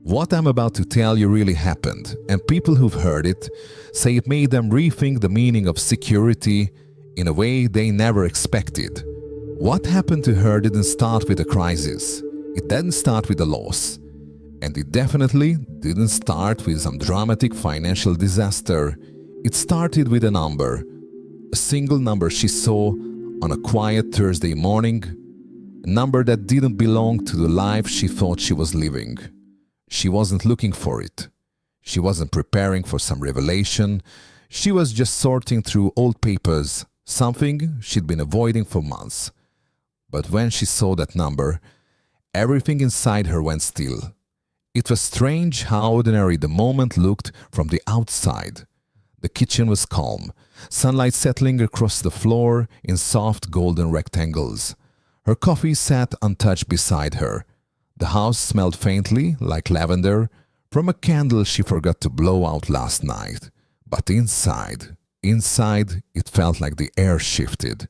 What I'm about to tell you really happened, and people who've heard it say it made them rethink the meaning of security in a way they never expected. What happened to her didn't start with a crisis, it didn't start with a loss, and it definitely didn't start with some dramatic financial disaster. It started with a number, a single number she saw on a quiet Thursday morning, a number that didn't belong to the life she thought she was living. She wasn't looking for it. She wasn't preparing for some revelation. She was just sorting through old papers, something she'd been avoiding for months. But when she saw that number, everything inside her went still. It was strange how ordinary the moment looked from the outside. The kitchen was calm, sunlight settling across the floor in soft golden rectangles. Her coffee sat untouched beside her. The house smelled faintly like lavender from a candle she forgot to blow out last night. But inside, it felt like the air shifted.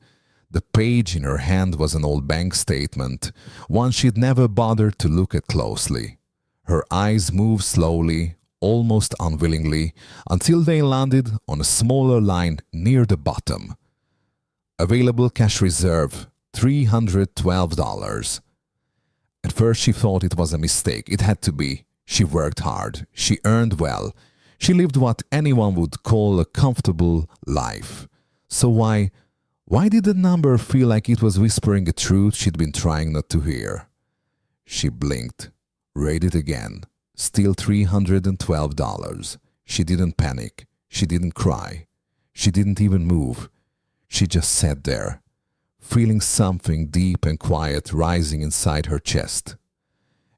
The page in her hand was an old bank statement, one she'd never bothered to look at closely. Her eyes moved slowly, almost unwillingly, until they landed on a smaller line near the bottom. Available cash reserve, $312. At first she thought it was a mistake. It had to be. She worked hard. She earned well. She lived what anyone would call a comfortable life. So why did the number feel like it was whispering a truth she'd been trying not to hear? She blinked, read it again. Still $312. She didn't panic. She didn't cry. She didn't even move. She just sat there, feeling something deep and quiet rising inside her chest.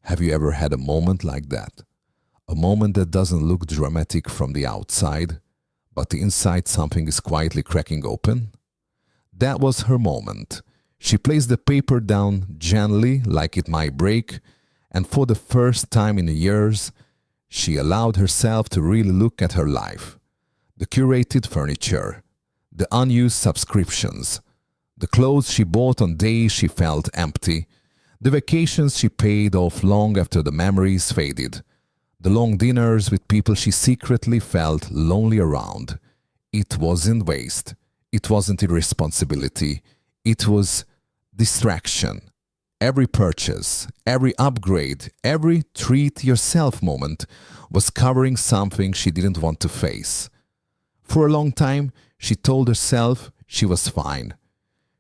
Have you ever had a moment like that? A moment that doesn't look dramatic from the outside, but the inside something is quietly cracking open? That was her moment. She placed the paper down gently like it might break, and for the first time in years, she allowed herself to really look at her life. The curated furniture, the unused subscriptions, the clothes she bought on days she felt empty, the vacations she paid off long after the memories faded, the long dinners with people she secretly felt lonely around. It wasn't waste. It wasn't irresponsibility. It was distraction. Every purchase, every upgrade, every treat-yourself moment was covering something she didn't want to face. For a long time, she told herself she was fine.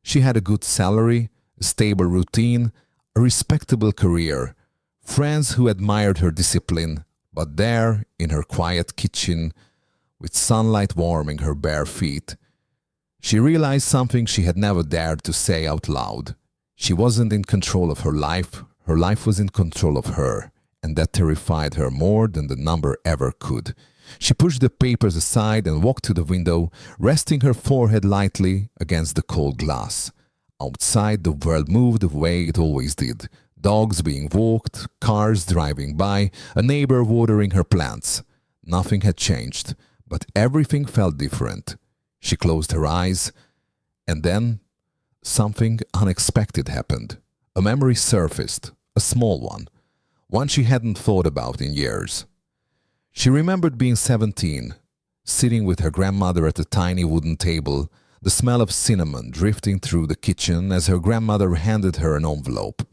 She had a good salary, a stable routine, a respectable career, friends who admired her discipline, but there, in her quiet kitchen, with sunlight warming her bare feet, she realized something she had never dared to say out loud. She wasn't in control of her life was in control of her, and that terrified her more than the number ever could. She pushed the papers aside and walked to the window, resting her forehead lightly against the cold glass. Outside, the world moved the way it always did. Dogs being walked, cars driving by, a neighbor watering her plants. Nothing had changed, but everything felt different. She closed her eyes, and then something unexpected happened. A memory surfaced, a small one she hadn't thought about in years. She remembered being 17, sitting with her grandmother at a tiny wooden table, the smell of cinnamon drifting through the kitchen as her grandmother handed her an envelope.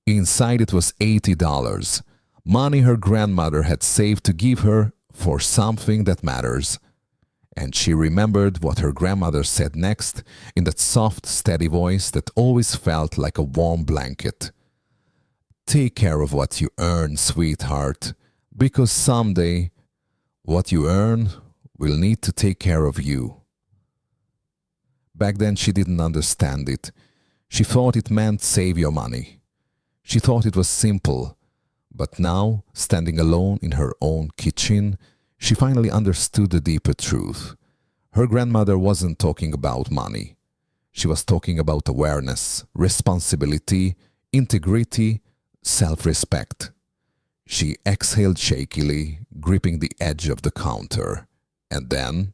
Inside it was $80, money her grandmother had saved to give her for something that matters. And she remembered what her grandmother said next in that soft, steady voice that always felt like a warm blanket. "Take care of what you earn, sweetheart, because someday what you earn will need to take care of you." Back then she didn't understand it. She thought it meant save your money. She thought it was simple. But now, standing alone in her own kitchen, she finally understood the deeper truth. Her grandmother wasn't talking about money. She was talking about awareness, responsibility, integrity, self-respect. She exhaled shakily, gripping the edge of the counter. And then,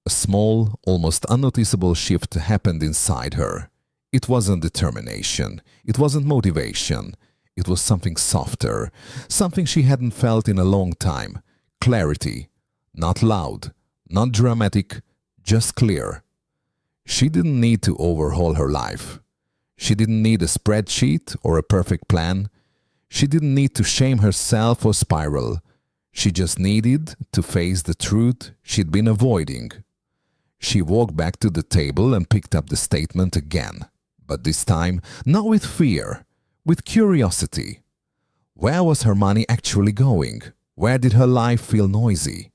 a small, almost unnoticeable shift happened inside her. It wasn't determination. It wasn't motivation. It was something softer, something she hadn't felt in a long time. Clarity. Not loud, not dramatic, just clear. She didn't need to overhaul her life. She didn't need a spreadsheet or a perfect plan. She didn't need to shame herself or spiral. She just needed to face the truth she'd been avoiding. She walked back to the table and picked up the statement again, but this time not with fear, with curiosity. Where was her money actually going? Where did her life feel noisy?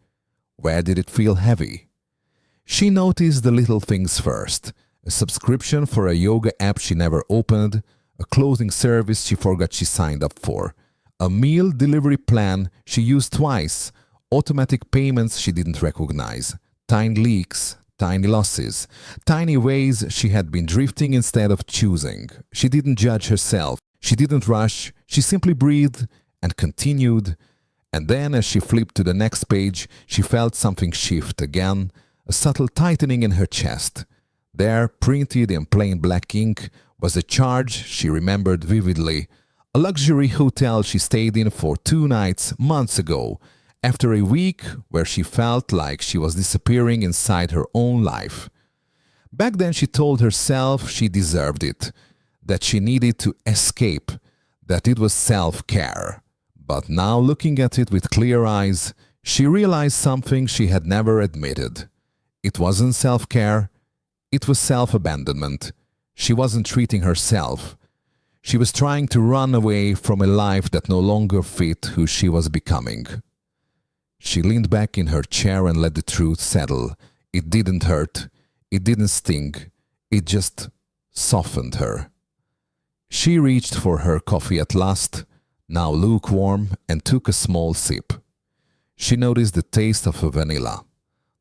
Where did it feel heavy? She noticed the little things first. A subscription for a yoga app she never opened, a clothing service she forgot she signed up for, a meal delivery plan she used twice, automatic payments she didn't recognize, tiny leaks, tiny losses, tiny ways she had been drifting instead of choosing. She didn't judge herself. She didn't rush. She simply breathed and continued. And then as she flipped to the next page, she felt something shift again, a subtle tightening in her chest. There, printed in plain black ink, was a charge she remembered vividly. A luxury hotel she stayed in for 2 nights months ago, after a week where she felt like she was disappearing inside her own life. Back then she told herself she deserved it, that she needed to escape, that it was self-care. But now, looking at it with clear eyes, she realized something she had never admitted. It wasn't self-care, it was self-abandonment. She wasn't treating herself. She was trying to run away from a life that no longer fit who she was becoming. She leaned back in her chair and let the truth settle. It didn't hurt, it didn't sting, it just softened her. She reached for her coffee at last, now lukewarm, and took a small sip. She noticed the taste of a vanilla,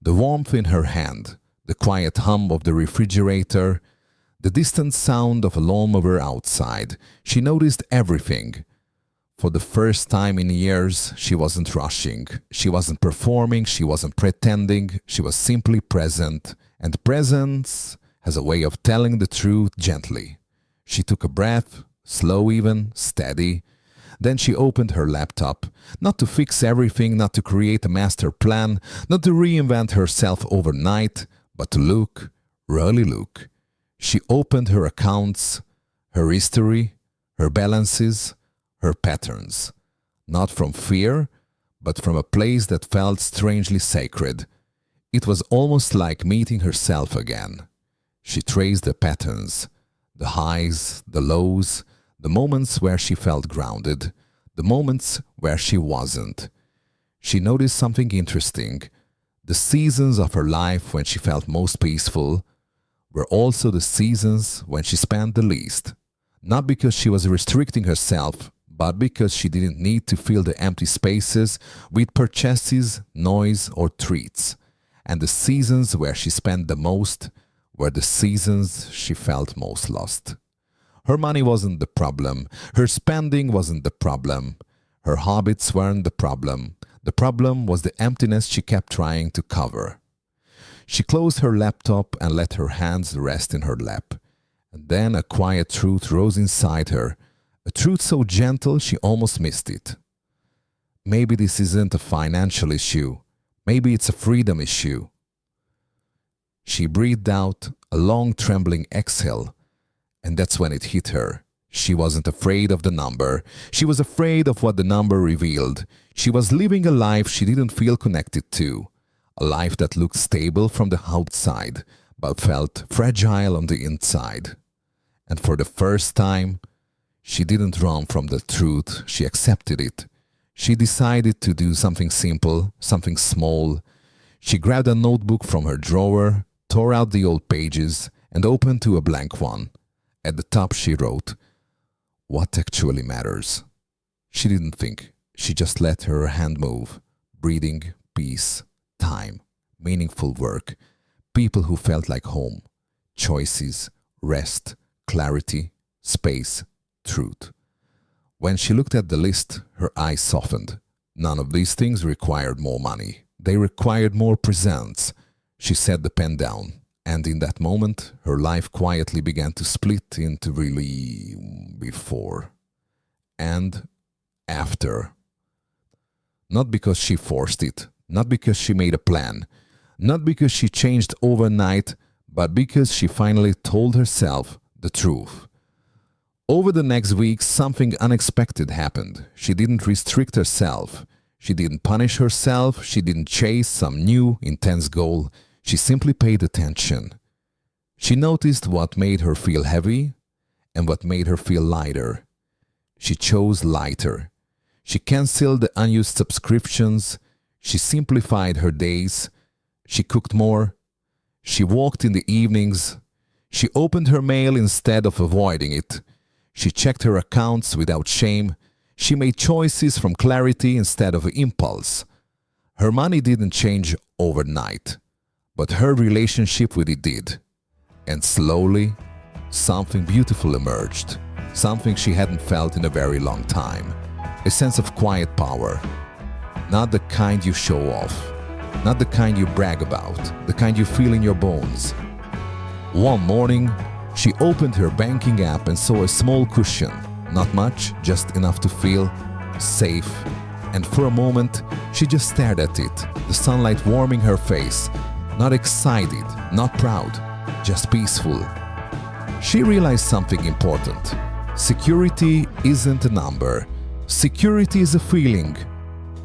the warmth in her hand, the quiet hum of the refrigerator, the distant sound of a lawnmower outside. She noticed everything. For the first time in years, she wasn't rushing. She wasn't performing. She wasn't pretending. She was simply present. And presence has a way of telling the truth gently. She took a breath, slow even, steady. Then she opened her laptop, not to fix everything, not to create a master plan, not to reinvent herself overnight, but to look, really look. She opened her accounts, her history, her balances, her patterns, not from fear, but from a place that felt strangely sacred. It was almost like meeting herself again. She traced the patterns, the highs, the lows, the moments where she felt grounded, the moments where she wasn't. She noticed something interesting. The seasons of her life when she felt most peaceful were also the seasons when she spent the least. Not because she was restricting herself, but because she didn't need to fill the empty spaces with purchases, noise, or treats. And the seasons where she spent the most were the seasons she felt most lost. Her money wasn't the problem. Her spending wasn't the problem. Her habits weren't the problem. The problem was the emptiness she kept trying to cover. She closed her laptop and let her hands rest in her lap. And then a quiet truth rose inside her, a truth so gentle she almost missed it. Maybe this isn't a financial issue. Maybe it's a freedom issue. She breathed out a long trembling exhale, and that's when it hit her. She wasn't afraid of the number. She was afraid of what the number revealed. She was living a life she didn't feel connected to. A life that looked stable from the outside, but felt fragile on the inside. And for the first time, she didn't run from the truth. She accepted it. She decided to do something simple, something small. She grabbed a notebook from her drawer, tore out the old pages, and opened to a blank one. At the top she wrote, "What actually matters?" She didn't think. She just let her hand move. Breathing, peace, time, meaningful work, people who felt like home, choices, rest, clarity, space, truth. When she looked at the list, her eyes softened. None of these things required more money. They required more presence. She set the pen down, and in that moment, her life quietly began to split into really before and after. Not because she forced it, not because she made a plan, not because she changed overnight, but because she finally told herself the truth. Over the next week, something unexpected happened. She didn't restrict herself. She didn't punish herself. She didn't chase some new, intense goal. She simply paid attention. She noticed what made her feel heavy and what made her feel lighter. She chose lighter. She canceled the unused subscriptions. She simplified her days. She cooked more. She walked in the evenings. She opened her mail instead of avoiding it. She checked her accounts without shame. She made choices from clarity instead of impulse. Her money didn't change overnight, but her relationship with it did. And slowly, something beautiful emerged. Something she hadn't felt in a very long time. A sense of quiet power. Not the kind you show off. Not the kind you brag about. The kind you feel in your bones. One morning, she opened her banking app and saw a small cushion. Not much, just enough to feel safe. And for a moment, she just stared at it, the sunlight warming her face. Not excited, not proud, just peaceful. She realized something important. Security isn't a number. Security is a feeling.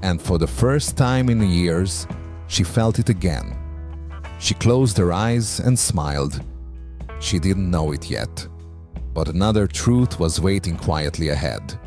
And for the first time in years, she felt it again. She closed her eyes and smiled. She didn't know it yet, but another truth was waiting quietly ahead.